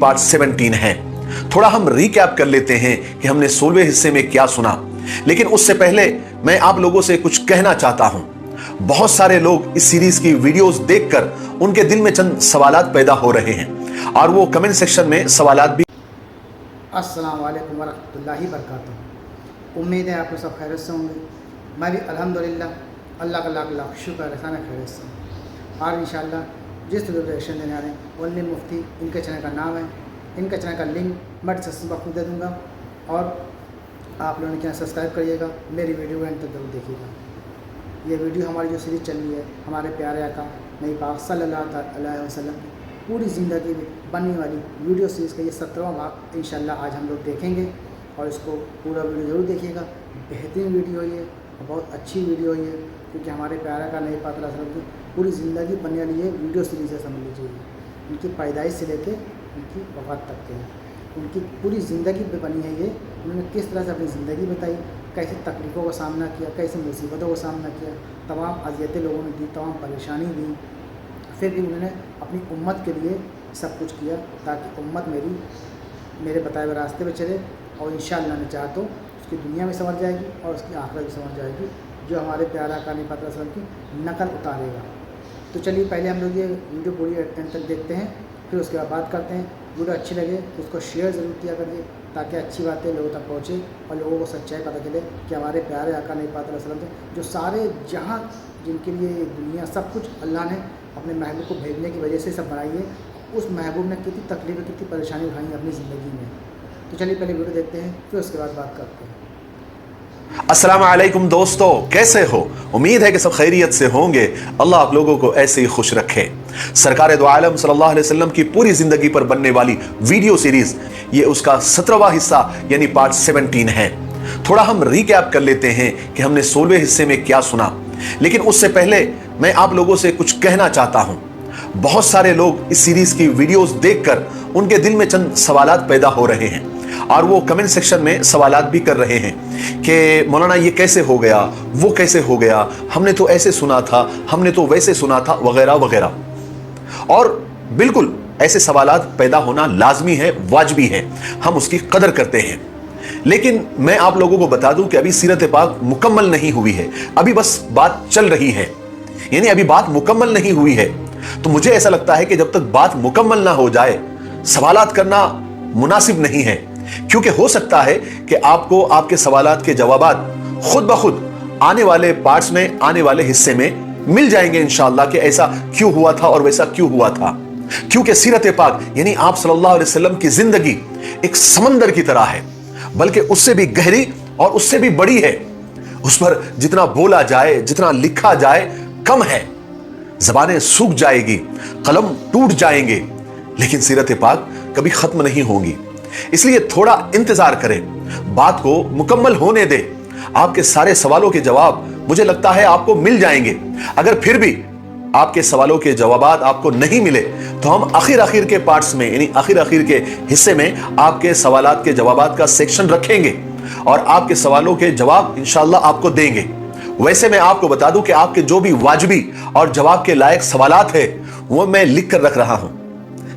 Part 17 है। थोड़ा हम रिकैप कर लेते हैं कि हमने 16वें हिस्से में क्या सुना, लेकिन उससे पहले मैं आप लोगों से कुछ कहना चाहता हूं। बहुत सारे लोग इस सीरीज की वीडियोस देखकर उनके दिल में चंद सवालात पैदा हो रहे हैं और वो कमेंट सेक्शन में सवालात भी। अस्सलाम वालेकुम वरहमतुल्लाहि वबरकातुहू। उम्मीद है आप लोग सब खैरियत से होंगे। मैं भी अल्हम्दुलिल्लाह अल्लाह का लाख लाख शुक्र एहसान खैरियत से हूँ। और इंशाअल्लाह जिस रिएक्शन देने आ रहे हैं ओनली मुफ्ती, इनके चैनल का नाम है, इनके चैनल का लिंक मैं डिस्क्रिप्शन बॉक्स में दे दूँगा और आप लोगों ने चैनल सब्सक्राइब करिएगा, मेरी वीडियो को एंड तक जरूर देखिएगा। ये वीडियो हमारी जो सीरीज चल रही है हमारे प्यारे आका नबी पाक सल्लल्लाहु अलैहि वसल्लम की पूरी ज़िंदगी में बनने वाली वीडियो सीरीज़ का ये 17वां भाग इंशाअल्लाह आज हम लोग देखेंगे और इसको पूरा वीडियो ज़रूर देखिएगा। बेहतरीन वीडियो है ये, बहुत अच्छी वीडियो है क्योंकि हमारे प्यारे आका नबी पाक सल्लल्लाहु अलैहि वसल्लम की पूरी ज़िंदगी बनने वाली ये वीडियो सीरीज़ है, समझ लीजिए। उनकी पैदाइश से लेकर उनकी वफ़ात तक के उनकी पूरी ज़िंदगी पे बनी है ये। उन्होंने किस तरह से अपनी ज़िंदगी बताई, कैसे तकलीफ़ों का सामना किया, कैसे मुसीबतों का सामना किया, तमाम अज़ियतें लोगों ने दी, तमाम परेशानी दी, फिर भी उन्होंने अपनी उम्मत के लिए सब कुछ किया ताकि उम्मत मेरे बताए हुए रास्ते पे चले और इंशाअल्लाह ने चाहा तो उसकी दुनिया में संवर जाएगी और उसकी आखिरत भी संवर जाएगी, जो हमारे प्यारा आका नबी पाक सल्लल्लाहु अलैहि वसल्लम की नकल उतारेगा। तो चलिए पहले हम लोग ये वीडियो पूरी एंड तक देखते हैं, फिर उसके बाद बात करते हैं। वीडियो अच्छी लगे तो उसको शेयर ज़रूर किया करिए ताकि अच्छी बातें लोगों तक पहुँचे और लोगों को सच्चाई पता चले कि हमारे प्यारे आका नबी पाक सल्लल्लाहु अलैहि वसल्लम जो सारे जहाँ जिनके लिए दुनिया सब कुछ अल्लाह ने अपने महबूब को भेजने की वजह से सब बनाई है, उस महबूब ने कितनी तकलीफ़ें कितनी परेशानी उठाई है अपनी ज़िंदगी में। तो चलिए पहले वीडियो देखते हैं, फिर उसके बाद बात करते हैं। अस्सलाम वालेकुम दोस्तों, कैसे हो? उम्मीद है कि सब खैरियत से होंगे। अल्लाह आप लोगों को ऐसे ही खुश रखे। सरकार दो आलम सल्लल्लाहु अलैहि वसल्लम की पूरी जिंदगी पर बनने वाली वीडियो सीरीज ये उसका 17वां हिस्सा यानी पार्ट 17 है। थोड़ा हम रिकैप कर लेते हैं कि हमने 16वें हिस्से में क्या सुना, लेकिन उससे पहले मैं आप लोगों से कुछ कहना चाहता हूं। बहुत सारे लोग इस सीरीज की वीडियोस देखकर उनके दिल में चंद सवालात पैदा हो रहे हैं और वो कमेंट सेक्शन में सवालात भी कर रहे हैं कि मौलाना ये कैसे हो गया, वो कैसे हो गया, हमने तो ऐसे सुना था, हमने तो वैसे सुना था, वगैरह वगैरह। और बिल्कुल ऐसे सवालात पैदा होना लाजमी है, वाजिबी है, हम उसकी कदर करते हैं। लेकिन मैं आप लोगों को बता दूं कि अभी सीरत पाक मुकम्मल नहीं हुई है, अभी बस बात चल रही है, यानी अभी बात मुकम्मल नहीं हुई है। तो मुझे ऐसा लगता है कि जब तक बात मुकम्मल ना हो जाए सवालात करना मुनासिब नहीं है, क्योंकि हो सकता है कि आपको आपके सवालात के जवाबात खुद ब खुद आने वाले पार्ट्स में, आने वाले हिस्से में मिल जाएंगे इंशाअल्लाह कि ऐसा क्यों हुआ था और वैसा क्यों हुआ था। क्योंकि सीरत पाक यानी आप सल्लल्लाहु अलैहि वसल्लम की जिंदगी एक समंदर की तरह है, बल्कि उससे भी गहरी और उससे भी बड़ी है। उस पर जितना बोला जाए, जितना लिखा जाए कम है। ज़बानें सूख जाएगी, कलम टूट जाएंगे, लेकिन सीरत पाक कभी खत्म नहीं होंगी। इसलिए थोड़ा इंतजार करें, बात को मुकम्मल होने दें। आपके सारे सवालों के जवाब मुझे लगता है आपको मिल जाएंगे। अगर फिर भी आपके सवालों के जवाबात आपको नहीं मिले तो हम आखिर के पार्ट्स में यानी आखिर के हिस्से में आपके सवालात के जवाबात का सेक्शन रखेंगे और आपके सवालों के जवाब इंशाअल्लाह आपको देंगे। वैसे मैं आपको बता दूं कि आपके जो भी वाजिबी और जवाब के लायक सवालात है वो मैं लिख कर रख रहा हूं।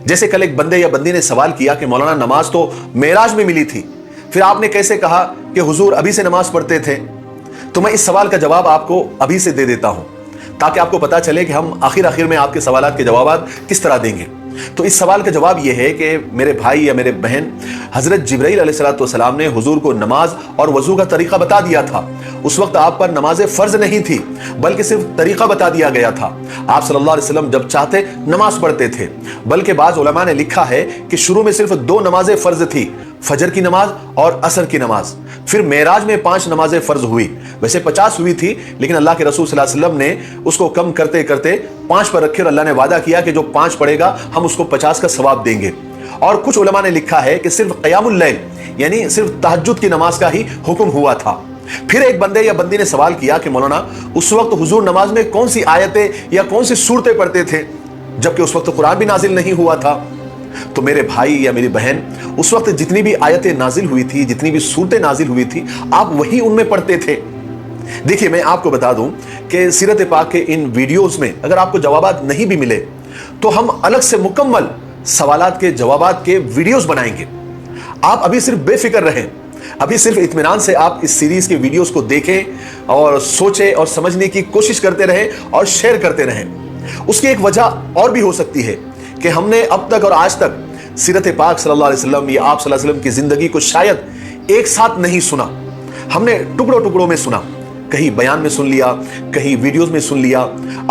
जैसे कल एक बंदे या बंदी ने सवाल किया कि मौलाना नमाज तो मेराज में मिली थी, फिर आपने कैसे कहा कि हुजूर अभी से नमाज पढ़ते थे? तो मैं इस सवाल का जवाब आपको अभी से दे देता हूं ताकि आपको पता चले कि हम आखिर में आपके सवालात के जवाब किस तरह देंगे। तो इस सवाल का जवाब यह है कि मेरे भाई या मेरे बहन, हजरत जिब्राइल अलैहिस्सलाम ने हुजूर को नमाज और वजू का तरीका बता दिया था। उस वक्त आप पर नमाज फर्ज नहीं थी, बल्कि सिर्फ तरीका बता दिया गया था। आप सल्लल्लाहु अलैहि वसल्लम जब चाहते नमाज पढ़ते थे, बल्कि बाज़ उलमा ने लिखा है कि शुरू में सिर्फ 2 नमाजें फर्ज थी, फजर की नमाज और असर की नमाज। फिर मेराज में 5 नमाजें फर्ज हुई, वैसे 50 हुई थी, लेकिन अल्लाह के रसूल सल्लल्लाहु अलैहि वसल्लम ने उसको कम करते करते 5 पर रखे और अल्लाह ने वादा किया कि जो 5 पढ़ेगा हम उसको 50 का सवाब देंगे। और कुछ उलमा ने लिखा है कि सिर्फ क़यामुल लैल यानी सिर्फ तहज्जुद की नमाज का ही हुक्म हुआ था। फिर एक बंदे या बंदी ने सवाल किया कि मौलाना उस वक्त हुजूर नमाज में कौन सी आयतें या कौन सी सूरतें पढ़ते थे, जबकि उस वक्त कुरान भी नाजिल नहीं हुआ था? तो मेरे भाई या मेरी बहन, उस वक्त जितनी भी आयतें नाजिल हुई थी, जितनी भी सूरतें नाजिल हुई थी, आप वही उनमें पढ़ते थे। देखिए मैं आपको बता दूं कि सीरत पाक के इन वीडियोस में अगर आपको जवाबात नहीं भी मिले तो हम अलग से मुकम्मल सवालात के जवाबात के वीडियोस बनाएंगे। आप अभी सिर्फ बेफिक्र रहें, अभी सिर्फ इत्मीनान से आप इस सीरीज के वीडियोस को देखें और सोचें और समझने की कोशिश करते रहें और शेयर करते रहें। उसकी एक वजह और भी हो सकती है कि हमने अब तक और आज तक सीरत पाक सल्लल्लाहु अलैहि वसल्लम या आप सल्लल्लाहु अलैहि वसल्लम की जिंदगी को शायद एक साथ नहीं सुना, हमने टुकड़ों टुकड़ों में सुना, कहीं बयान में सुन लिया, कहीं वीडियोस में सुन लिया।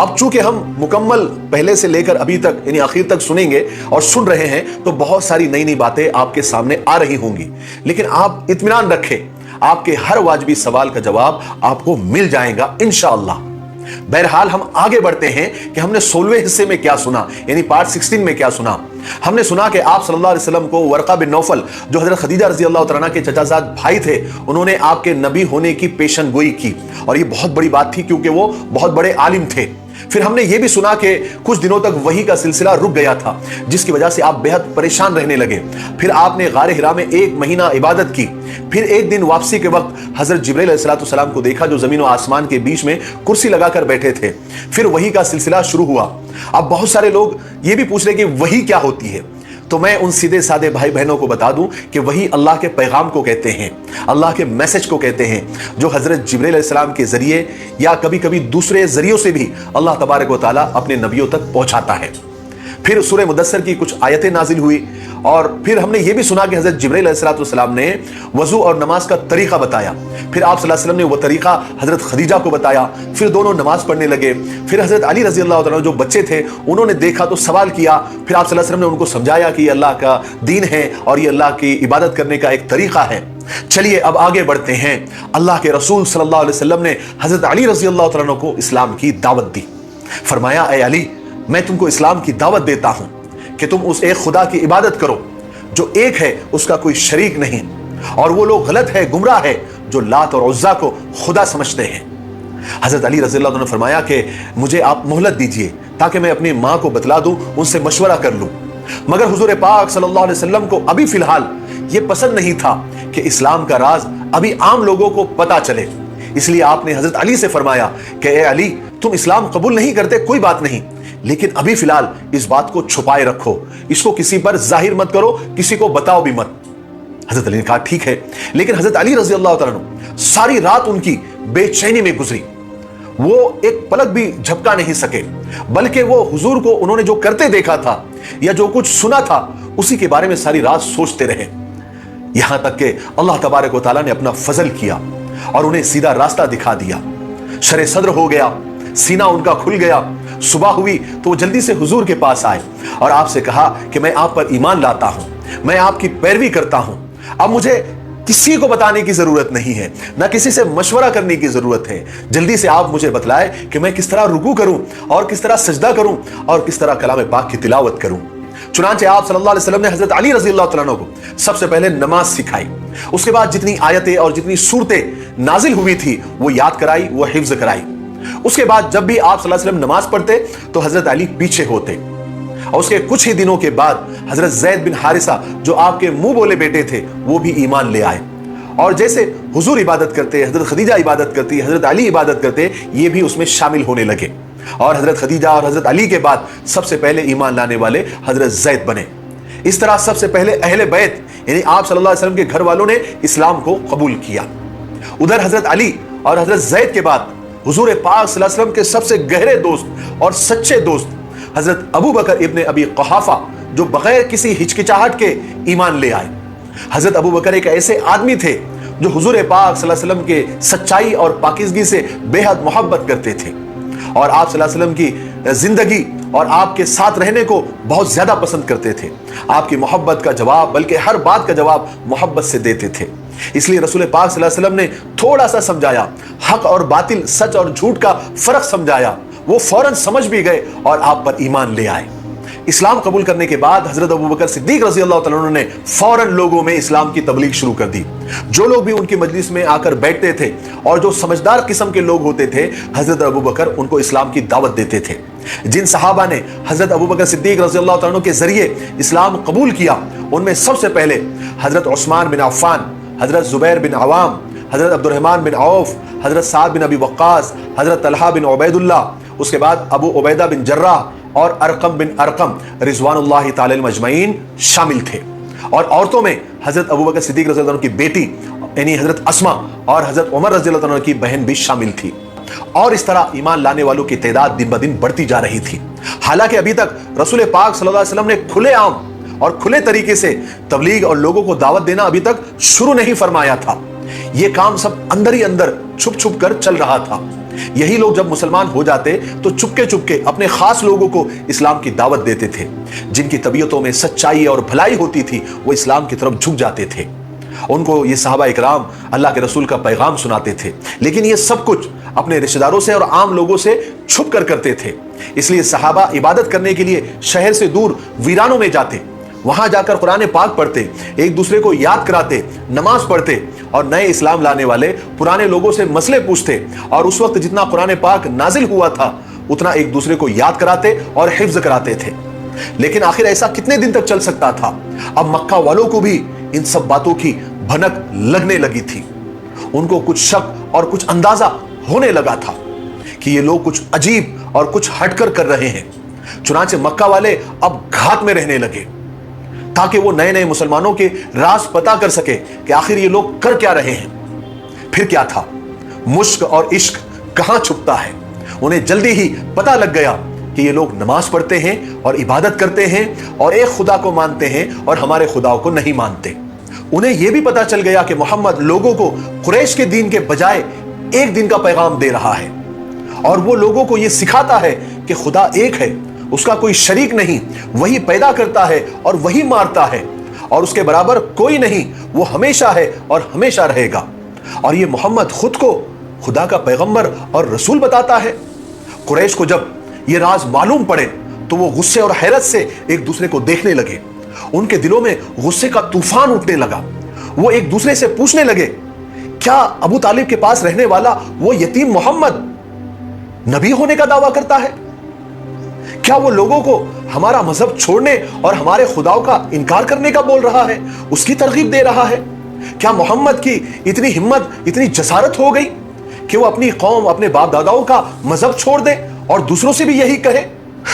अब चूंकि हम मुकम्मल पहले से लेकर अभी तक यानी आखिर तक सुनेंगे और सुन रहे हैं, तो बहुत सारी नई नई बातें आपके सामने आ रही होंगी। लेकिन आप इत्मीनान रखें, आपके हर वाजिबी सवाल का जवाब आपको मिल जाएगा इंशाअल्लाह। बहरहाल हम आगे बढ़ते हैं कि हमने 16वें हिस्से में क्या सुना, यानी पार्ट 16 में क्या सुना। हमने सुना कि आप सल्लल्लाहु अलैहि वसल्लम को वर्का बिन नौफल, जो हजरत खदीजा रजी अल्लाह तआला के चचाजाद भाई थे, उन्होंने आपके नबी होने की पेशन गोई की, और ये बहुत बड़ी बात थी क्योंकि वो बहुत बड़े आलिम थे। फिर हमने ये भी सुना कि कुछ दिनों तक वही का सिलसिला रुक गया था, जिसकी वजह से आप बेहद परेशान रहने लगे। फिर आपने गारे हिरा में 1 महीना इबादत की। फिर एक दिन वापसी के वक्त हजरत जिब्रील अलैहिस्सलाम को देखा, जो जमीन और आसमान के बीच में कुर्सी लगाकर बैठे थे। फिर वही का सिलसिला शुरू हुआ। अब बहुत सारे लोग ये भी पूछ रहे कि वही क्या होती है, तो मैं उन सीधे साधे भाई बहनों को बता दूं कि वही अल्लाह के पैगाम को कहते हैं, अल्लाह के मैसेज को कहते हैं, जो हजरत जिब्रील अलैहिस्सलाम के जरिए या कभी कभी दूसरे जरियों से भी अल्लाह तबारक व तआला अपने नबियों तक पहुंचाता है। फिर सूरह मुदस्सर की कुछ आयतें नाजिल हुई, और फिर हमने ये भी सुना कि हजरत जिब्रील अलैहिस्सलाम ने वजू और नमाज का तरीका बताया। फिर आप सल्लल्लाहु अलैहि वसल्लम ने वो तरीका हजरत खदीजा को बताया। फिर दोनों नमाज पढ़ने लगे। फिर हजरत अली रजी अल्लाह तआला जो बच्चे थे, उन्होंने देखा तो सवाल किया। फिर आप सल्लल्लाहु अलैहि वसल्लम ने उनको समझाया कि ये अल्लाह का दीन है और ये अल्लाह की इबादत करने का एक तरीका है। चलिए अब आगे बढ़ते हैं। अल्लाह के रसूल सल्लल्लाहु अलैहि वसल्लम ने हजरत अली रजी अल्लाह तआला को इस्लाम की दावत दी। फरमाया, ए अली, मैं तुमको इस्लाम की दावत देता हूं कि तुम उस एक खुदा की इबादत करो जो एक है, उसका कोई शरीक नहीं, और वो लोग गलत है, गुमराह है, जो लात और उज़्ज़ा को खुदा समझते हैं। हजरत अली रज़ी अल्लाह अन्हु ने फरमाया कि मुझे आप मोहलत दीजिए ताकि मैं अपनी माँ को बतला दूं, उनसे मशवरा कर लूं। मगर हुजूर पाक सल्लल्लाहु अलैहि वसल्लम को अभी फिलहाल ये पसंद नहीं था कि इस्लाम का राज अभी आम लोगों को पता चले। इसलिए आपने हजरत अली से फरमाया कि ए अली, तुम इस्लाम कबूल नहीं करते, कोई बात नहीं, लेकिन अभी फिलहाल इस बात को छुपाए रखो, इसको किसी पर जाहिर मत करो, किसी को बताओ भी मत। हजरत अली ने कहा ठीक है। लेकिन हजरत अली रजी अल्लाह तआला अन्हु सारी रात उनकी बेचैनी में गुजरी। वो एक पलक भी झपका नहीं सके, बल्कि वो हुजूर को उन्होंने जो करते देखा था या जो कुछ सुना था उसी के बारे में सारी रात सोचते रहे। यहां तक कि अल्लाह तबारक व तआला ने अपना फजल किया और उन्हें सीधा रास्ता दिखा दिया। शरे सद्र हो गया, सीना उनका खुल गया। सुबह हुई तो वो जल्दी से हुजूर के पास आए और आपसे कहा कि मैं आप पर ईमान लाता हूं, मैं आपकी पैरवी करता हूं। अब मुझे किसी को बताने की जरूरत नहीं है, ना किसी से मशवरा करने की जरूरत है। जल्दी से आप मुझे बतलाए कि मैं किस तरह रुकू करूं और किस तरह सजदा करूं और किस तरह कलाम पाक की तिलावत करूं। चुनांचे आप सल्लल्लाहु अलैहि वसल्लम ने हजरत अली रजी अल्लाह तआला अन्हु को सबसे पहले नमाज सिखाई। उसके बाद जितनी आयतें और जितनी सूरतें नाजिल हुई थी वो याद कराई, वो हिफ्ज कराई। उसके बाद जब भी आप सल्लल्लाहु अलैहि वसल्लम नमाज पढ़ते तो हजरत अली पीछे होते, और उसके कुछ ही दिनों के बाद हजरत ज़ैद बिन हारिसा, जो आपके मुंह बोले बेटे थे, वो भी ईमान ले आए। और जैसे हुजूर इबादत करते, हजरत खदीजा इबादत करती, हजरत अली इबादत करते, ये भी उसमें शामिल होने लगे। और हजरत खदीजा और हजरत अली के बाद सबसे पहले ईमान लाने वाले हजरत ज़ैद बने। इस तरह सबसे पहले अहले बैत यानी आप सल्लल्लाहु अलैहि वसल्लम के घर वालों ने इस्लाम को कबूल किया। उधर हजरत अली और हजरत ज़ैद के बाद हुजूर पाक सल्लल्लाहु अलैहि वसल्लम के सबसे गहरे दोस्त और सच्चे दोस्त हजरत अबू बकर इब्ने अबी क़हाफ़ा, जो बगैर किसी हिचकिचाहट के ईमान ले आए। हजरत अबू बकर एक ऐसे आदमी थे जो हुजूर पाक सल्लल्लाहु अलैहि वसल्लम के सच्चाई और पाकीज़गी से बेहद मोहब्बत करते थे और आप सल्लल्लाहु अलैहि वसल्लम की जिंदगी और आपके साथ रहने को बहुत ज्यादा पसंद करते थे। आपकी मोहब्बत का जवाब, बल्कि हर बात का जवाब मोहब्बत से देते थे। इसलिए रसूल पाक सल्लल्लाहु अलैहि वसल्लम ने थोड़ा सा समझाया, हक और बातिल, सच और झूठ का फर्क समझाया, वो फौरन समझ भी गए और आप पर ईमान ले आए। इस्लाम कबूल करने के बाद हजरत अबू बकर सिद्दीक रज़ी अल्लाह तआला अन्हु ने फौरन लोगों में इस्लाम की तबलीग शुरू कर दी। जो लोग भी उनकी मजलिस में आकर बैठते थे और जो समझदार किस्म के लोग होते थे, हजरत अबू बकर उनको इस्लाम की दावत देते थे। जिन सहाबा ने हजरत अबू बकर सिद्दीक रज़ी अल्लाह तआला अन्हु के जरिए इस्लाम कबूल किया, उनमें सबसे पहले हजरत उस्मान बिन अफ़्फ़ान, हजरत ज़ुबैर बिन अवाम, हजरत अब्दुर्रहमान बिन औफ, हजरत साद बिन अबी वक्कास, हजरत तलहा बिन उबैदुल्लाह, उसके बाद अबू उबैदा बिन जर्राह और अरकम बिन अरकम रिजवानुल्लाहि ताला अलैहिम अजमईन शामिल थे। और औरतों में हजरत अबू बकर सिद्दीक रज़ी अल्लाह अन्हु की बेटी यानी हजरत अस्मा और हजरत उमर रज़ी अल्लाह अन्हु की बहन भी शामिल थी। और इस तरह ईमान लाने वालों की तादाद दिन ब दिन बढ़ती जा रही थी। हालांकि अभी तक रसूल पाक सल्लल्लाहु अलैहि वसल्लम ने खुलेआम और खुले तरीके से तबलीग और लोगों को दावत देना अभी तक शुरू नहीं फरमाया था। यह काम सब अंदर ही अंदर छुप छुप कर चल रहा था। यही लोग जब मुसलमान हो जाते तो चुपके चुपके अपने खास लोगों को इस्लाम की दावत देते थे। जिनकी तबीयतों में सच्चाई और भलाई होती थी वो इस्लाम की तरफ झुक जाते थे। उनको ये सहाबा इकराम अल्लाह के रसूल का पैगाम सुनाते थे, लेकिन ये सब कुछ अपने रिश्तेदारों से और आम लोगों से छुप कर करते थे। इसलिए सहाबा इबादत करने के लिए शहर से दूर वीरानों में जाते, वहां जाकर कुरान पाक पढ़ते, एक दूसरे को याद कराते, नमाज पढ़ते और नए इस्लाम लाने वाले पुराने लोगों से मसले पूछते। और उस वक्त जितना कुरान पाक नाजिल हुआ था उतना एक दूसरे को याद कराते और हिफ्ज कराते थे। लेकिन आखिर ऐसा कितने दिन तक चल सकता था? अब मक्का वालों को भी इन सब बातों की भनक लगने लगी थी। उनको कुछ शक और कुछ अंदाजा होने लगा था कि ये लोग कुछ अजीब और कुछ हटकर कर रहे हैं। चुनांचे मक्का वाले अब घात में रहने लगे ताकि वो नए नए मुसलमानों के राज पता कर सके कि आखिर ये लोग कर क्या रहे हैं। फिर क्या था, मुश्क और इश्क कहां छुपता है। उन्हें जल्दी ही पता लग गया कि ये लोग नमाज पढ़ते हैं और इबादत करते हैं और एक खुदा को मानते हैं और हमारे खुदाओं को नहीं मानते। उन्हें यह भी पता चल गया कि मोहम्मद लोगों को कुरैश के दीन के बजाय एक दिन का पैगाम दे रहा है और वो लोगों को यह सिखाता है कि खुदा एक है, उसका कोई शरीक नहीं, वही पैदा करता है और वही मारता है और उसके बराबर कोई नहीं, वो हमेशा है और हमेशा रहेगा। और ये मोहम्मद खुद को खुदा का पैगंबर और रसूल बताता है। कुरैश को जब ये राज मालूम पड़े तो वो गुस्से और हैरत से एक दूसरे को देखने लगे। उनके दिलों में गुस्से का तूफान उठने लगा। वो एक दूसरे से पूछने लगे, क्या अबू तालिब के पास रहने वाला वो यतीम मोहम्मद नबी होने का दावा करता है? क्या वो लोगों को हमारा मजहब छोड़ने और हमारे खुदाओं का इनकार करने का बोल रहा है, उसकी तरगीब दे रहा है? क्या मोहम्मद की इतनी हिम्मत, इतनी जसारत हो गई कि वो अपनी कौम, अपने बाप दादाओं का मजहब छोड़ दे और दूसरों से भी यही कहे?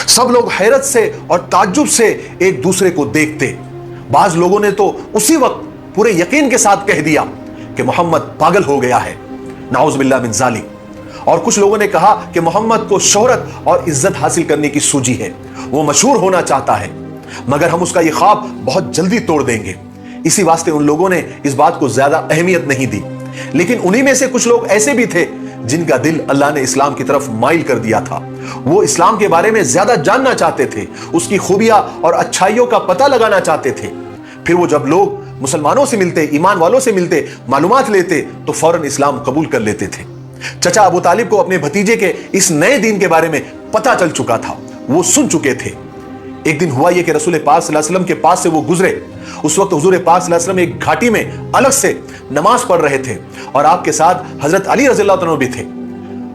सब लोग हैरत से और ताज्जुब से एक दूसरे को देखते। बाज लोगों ने तो उसी वक्त पूरे यकीन के साथ कह दिया कि मोहम्मद पागल हो गया है, नाउज़ बिल्लाह मिन ज़ालिक। और कुछ लोगों ने कहा कि मोहम्मद को शोहरत और इज्जत हासिल करने की सूझी है, वो मशहूर होना चाहता है, मगर हम उसका ये ख्वाब बहुत जल्दी तोड़ देंगे। इसी वास्ते उन लोगों ने इस बात को ज्यादा अहमियत नहीं दी। लेकिन उन्हीं में से कुछ लोग ऐसे भी थे जिनका दिल अल्लाह ने इस्लाम की तरफ माइल कर दिया था। वो इस्लाम के बारे में ज्यादा जानना चाहते थे, उसकी खूबियां और अच्छाइयों का पता लगाना चाहते थे। फिर वो जब लोग मुसलमानों से मिलते, ईमान वालों से मिलते, मालूमात लेते तो फौरन इस्लाम कबूल कर लेते थे। चचा अबू तालिब को अपने भतीजे के इस नए दीन के बारे में पता चल चुका था, वो सुन चुके थे। एक दिन हुआ यह कि रसूल पाक सल्लल्लाहु अलैहि वसल्लम के पास से वो गुजरे। उस वक्त हुजूर पाक सल्लल्लाहु अलैहि वसल्लम एक घाटी में अलग से नमाज पढ़ रहे थे और आपके साथ हजरत अली रज़ियल्लाहु अन्हु भी थे।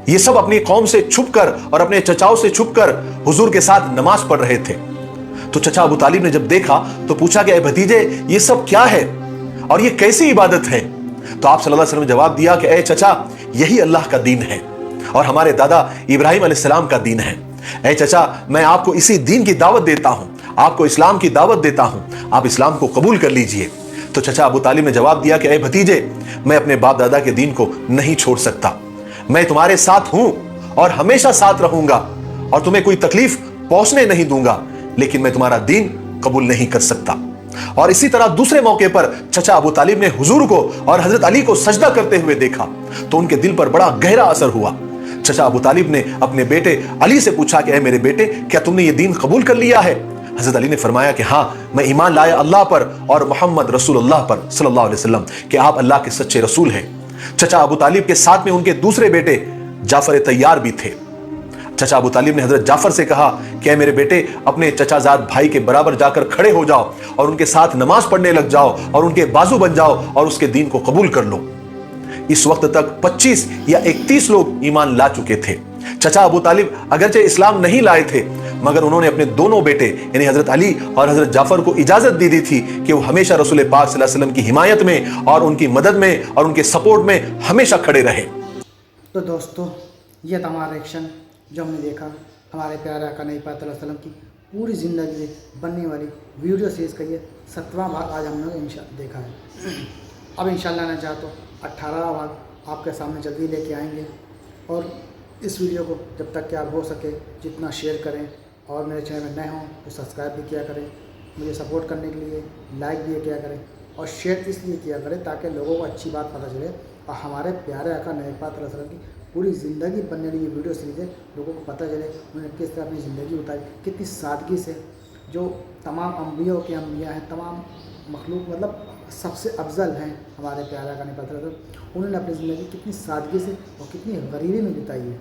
ये सब अपनी कौम से छुपकर और अपने चचाओं से छुपकर हुजूर के साथ नमाज पढ़ रहे थे। तो चचा अबू तालिब ने जब देखा तो पूछा कि ए भतीजे, ये सब क्या है और ये कैसी इबादत है? तो आप सल्लल्लाहु अलैहि वसल्लम ने जवाब दिया कि ए चचा, यही अल्लाह का दीन है और हमारे दादा इब्राहिम अलैहिस्सलाम का दीन है। ए चचा, मैं आपको इसी दीन की दावत देता हूं, आपको इस्लाम की दावत देता हूं, आप इस्लाम को कबूल कर लीजिए। तो चचा अबू तालिब ने जवाब दिया कि ए भतीजे, मैं अपने बाप दादा के दीन को नहीं छोड़ सकता। मैं तुम्हारे साथ हूं और हमेशा साथ रहूंगा और तुम्हें कोई तकलीफ पहुंचने नहीं दूंगा, लेकिन मैं तुम्हारा दीन कबूल नहीं कर सकता। और इसी तरह दूसरे मौके पर चचा अबू तालिब ने हुजूर को और हजरत अली को सजदा करते हुए देखा तो उनके दिल पर बड़ा गहरा असर हुआ। चचा अबू तालिब ने अपने बेटे अली से पूछा कि ऐ मेरे बेटे, क्या तुमने ये दीन कबूल कर लिया है? हजरत अली ने फरमाया कि हाँ, मैं ईमान लाया अल्लाह पर और मोहम्मद रसूलुल्लाह पर सल्लल्लाहु अलैहि वसल्लम कि आप अल्लाह के सच्चे रसूल हैं। चचा अबू तालिब के साथ में उनके दूसरे बेटे जाफर तैयार भी थे। चचा अबू तालिब ने हजरत जाफर से कहा कि मेरे बेटे, अपने चचाजाद भाई के बराबर जाकर खड़े हो जाओ और उनके साथ नमाज पढ़ने लग जाओ और उनके बाजू बन जाओ और उसके दीन को कबूल कर लो। इस वक्त तक 25 या 31 लोग ईमान ला चुके थे। चचा अबू तालिब अगरचे इस्लाम नहीं लाए थे, मगर उन्होंने अपने दोनों बेटे यानी हजरत अली और हजरत जाफर को इजाजत दे दी थी कि वो हमेशा रसूल पाक सल्लल्लाहु अलैहि वसल्लम की हिमायत में और उनकी मदद में और उनके सपोर्ट में हमेशा खड़े रहे। तो दोस्तों, ये था हमारा रिएक्शन जो हमने देखा ہمارے پیارے آقا نبی پاک صلی اللہ علیہ وسلم کی پوری زندگی بننے والی ویڈیو سیریز کا یہ 7واں بھاگ آج ہم نے دیکھا ہے۔ اب انشاءاللہ میں چاہتا ہوں 18واں بھاگ آپ کے سامنے جلدی لے کے آئیں گے، اور اس ویڈیو کو جب تک کہ آپ ہو سکے جتنا شیئر کریں، اور میرے چینل میں نئے ہوں تو سبسکرائب بھی کیا کریں، مجھے سپورٹ کرنے کے لیے لائک بھی کیا کریں، اور شیئر اس لیے کیا کریں تاکہ لوگوں کو اچھی بات پتہ چلے، اور ہمارے پیارے آقا نبی پاک صلی اللہ علیہ وسلم کی پوری زندگی بننے والی یہ ویڈیو سیریز ہے، لوگوں کو پتہ چلے انہوں نے کس طرح اپنی زندگی اتاری، کتنی سادگی سے، جو تمام انبیاء کے انبیاء ہیں، تمام مخلوق مطلب سب سے افضل ہیں ہمارے پیارے آقا نبی پاک صلی اللہ علیہ وسلم، انہوں نے اپنی زندگی کتنی سادگی سے اور کتنی غریبی میں بتائی ہے۔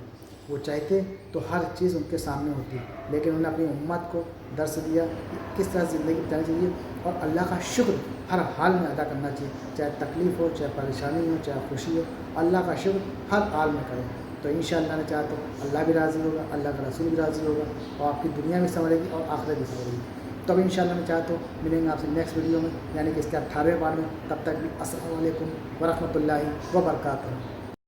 وہ چاہتے تو ہر چیز ان کے سامنے ہوتی، لیکن انہوں نے اپنی امت کو درس دیا کہ کس طرح زندگی بتانی چاہیے، اور اللہ کا شکر ہر حال میں ادا کرنا چاہیے، چاہے تکلیف ہو، چاہے پریشانی ہو، چاہے خوشی ہو، اللہ کا شکر ہر حال میں کریں۔ تو انشاءاللہ میں چاہتا ہوں اللہ بھی راضی ہوگا، اللہ کا رسول بھی راضی ہوگا، اور آپ کی دنیا بھی سنورے گی اور آخرت بھی سنورے گی۔ تو اب انشاءاللہ میں چاہتا ہوں ملیں گے آپ سے نیکسٹ ویڈیو میں، یعنی کہ اس کے 18ویں بار میں۔ تب تک بھی السلام علیکم ورحمۃ اللہ وبرکاتہ۔